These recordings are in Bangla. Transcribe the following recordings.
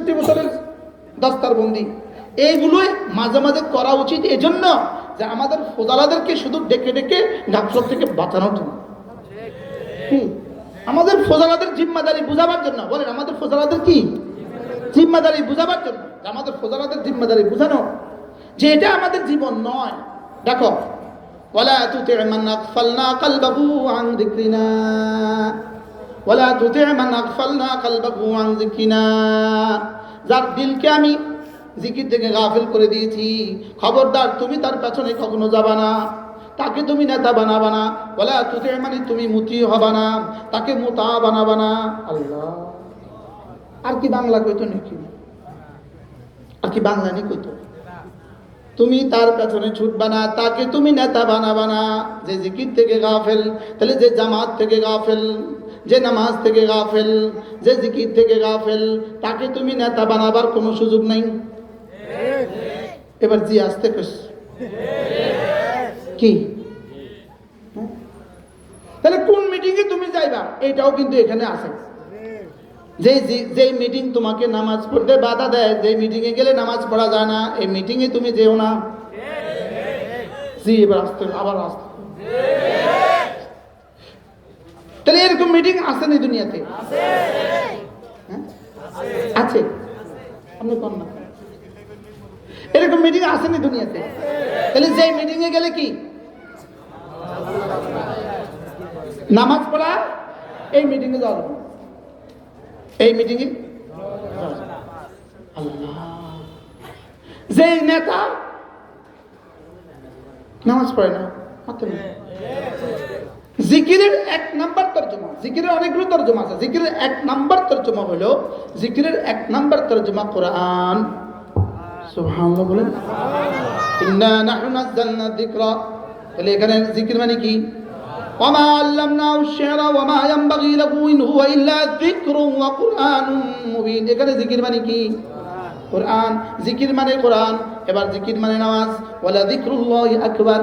63 বছরের দস্তারবন্দি, এইগুলোই মাঝে মাঝে করা উচিত এজন্য যে আমাদের ফজলাদেরকে শুধু ডেকে ডেকে গাফলত থেকে বাঁচানোর জন্য। আমাদের ফজলাদের জিম্মাদারি বুঝাবার জন্য। বলেন আমাদের ফজলাদের কি জিম্মাদারি বুঝাবার জন্য, আমাদের ফজলাদের জিম্মাদারি বুঝানো যে এটা আমাদের জীবন নয়। দেখো ওয়ালা তুতি মান আগফালনা কলবাহু আন যিকরিনা, ওয়ালা তুতি মান আগফালনা কলবাহু আন যিকরিনা, যার দিলকে আমি জিকির থেকে গাফিল করে দিয়েছি, খবরদার তুমি তার পেছনে কখনো যাবা না, তাকে তুমি নেতা বানাবা না। ওয়ালা তুতি মানে তুমি মুতি হবা না, তাকে মুতা বানাবা না। আল্লাহ, আর কি বাংলা কইতো নাকি? আর কি বাংলা নেই কইতো? তুমি তার পেছনে ছুটবা না, তাকে তুমি নেতা বানাবা না। যে জিকির থেকে গাফেল, তাহলে যে জামাত থেকে গাফেল, যে নামাজ থেকে গাফেল, যে জিকির থেকে গাফেল, তাকে তুমি নেতা বানাবার কোনো সুযোগ নাই। এবার জি আসতে কইস কি? তাহলে কোন মিটিং এ তুমি যাইবা এটাও কিন্তু এখানে আছে। যে মিটিং তোমাকে নামাজ পড়তে বাধা দেয়, যে মিটিং এ গেলে নামাজ পড়া যায় না, এই মিটিং এ তুমি যেও না। জি এবার আসতে, আবার আসতে। তাহলে এরকম মিটিং আছে না দুনিয়াতে? আছে। আপনি কোন না এরকম মিটিং আছে না দুনিয়াতে? তাহলে যে মিটিং এ গেলে কি নামাজ পড়া, এই মিটিং এ যাওয়া যাবে, এই মিটিং এ আল্লাহ, যে নেতা নামাজ পড়ে না, জিকিরের 1 নাম্বার তরজমা, জিকিরের অনেকগুলো তরজমা আছে, জিকিরের 1 নাম্বার তরজমা হলো, জিকিরের 1 নাম্বার তরজমা কোরআন। সুবহানাল্লাহ বলেন। ইন্না নাহনু নাযালনা যিকরা, তাহলে এখানে জিকির মানে কি? ওয়ামা আল্লামনাহু আশ-শি'রা ওয়ামা ইয়ানবাগি লাহু ইন হুয়া ইল্লা যিকরুন ওয়া কুরআনুম মুবিন। এখানে জিকির মানে কি? কোরআন। জিকির মানে কোরআন। এবার জিকির মানে নামাজ। ওয়ালা যিকরুল্লাহি আকবার,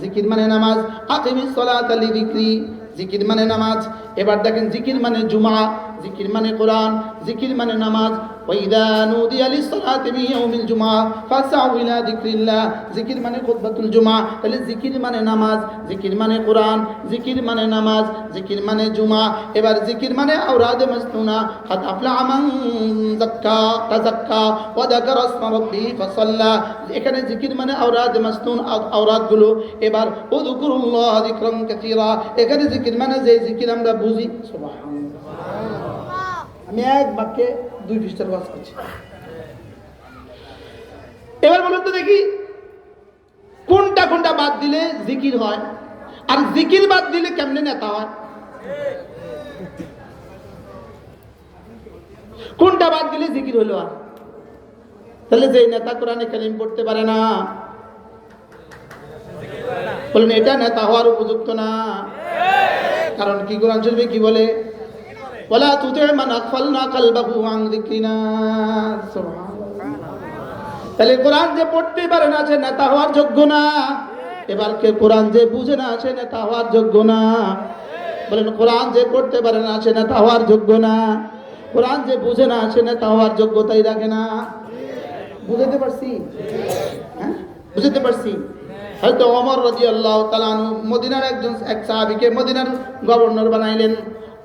জিকির মানে নামাজ। আকিমিস সালাতা লিযিকরি, জিকির মানে নামাজ। এবার দেখেন জিকির মানে জুমা, জিকির মানে কোরআন, জিকির মানে নামাজ। ওয়াইদা নুদিয়া লিস-সালাতি মিন ইয়াউমিল জুমআ ফাসআউ ইলা যিকরিল্লাহ, জিকির মানে খুতবাতুল জুমা। তাহলে জিকির মানে নামাজ, জিকির মানে কোরআন, জিকির মানে নামাজ, জিকির মানে জুমা। এবার জিকির মানে আওরাদে মাসনুনা, কাদ আফলাহা মান তাযাক্কা ওয়া যাকারা ইসমা রাব্বিহি ফাসাল্লা। এখানে জিকির মানে আওরাদে মাসনুন, আওরাদগুলো। এবার উযকুরুল্লাহ যিকরান কাসীরা, এখানে জিকির মানে যে জিকির আমরা বুঝি। সুবহানাল্লাহ, আমি এক বাক্যে 2 পৃষ্ঠার ওয়াজ করছি। এবার বলুন তো দেখি কোনটা কোনটা বাদ দিলে জিকির হয়, আর জিকির বাদ দিলে কেমনে নেতা হয়? কোনটা বাদ দিলে জিকির হলো? আর তাহলে যে নেতা কোরআনে কারীম পড়তে পারে না, বলেন এটা নেতা হওয়ার উপযুক্ত না। কারণ কি? কোরআন শরীফে কি বলে? ওয়ালা তুতি মান আগফালনা কলবাহু আন যিকরিনা। সুবহানাল্লাহ। তাহলে কোরআন যে পড়তে পারে না সে নেতা হওয়ার যোগ্য না। এবার কে কোরআন যে বুঝে না সে নেতা হওয়ার যোগ্য না। বলেন কোরআন যে পড়তে পারে না সে নেতা হওয়ার যোগ্য না। কোরআন যে বুঝে না সে নেতা হওয়ার যোগ্যতাই রাখে না। বুঝতে পারছি? হ্যাঁ, বুঝতে পারছি। হয়তো ওমর রাদিয়াল্লাহু তাআলা আনহু মদিনার এক সাহাবীকে মদিনার গভর্নর বানাইলেন।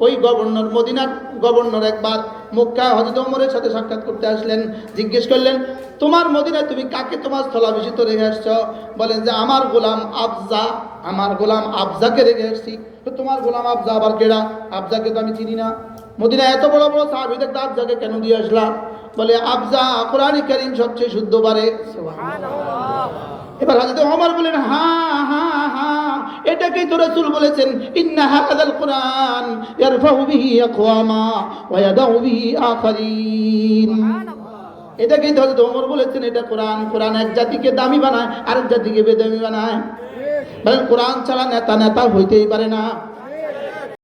ওই গভর্নর, মদিনার গভর্নর একবার মক্কা হযরত ওমরের সাথে সাক্ষাৎ করতে আসলেন। জিজ্ঞেস করলেন, তোমার মদিনায় তুমি কাকে তোমার স্থলাভিষিক্ত রেখে আসছো? বলেন যে আমার গোলাম আবজা, আমার গোলাম আবজাকে রেখে আসছি। তো তোমার গোলাম আবজা আবার কেডা? আবজাকে তো আমি চিনি না। মদিনায় এত বড় বড় সাহাবী দেখতে আবজাকে কেন দিয়ে আসলা? বলে আবজা কোরআন কারীম সবচেয়ে শুদ্ধ পারে। সুবহানাল্লাহ। এবার হযরত ওমর বলেন, হ্যাঁ হ্যাঁ হ্যাঁ, এটাকেই তো রাসূল বলেছেন, ইন্না হাযাল কুরআন ইয়ারফাউ বিহি আকওয়ামা ওয়া ইয়াদাউ বিহি আখারিন। এটাকেই তো হযরত ওমর বলেছেন, এটা কোরআন। কোরআন এক জাতিকে দামি বানায়, আরেক জাতিকে বেদামি বানায়। বলেন কোরআন ছাড়া নেতা হইতেই পারে না।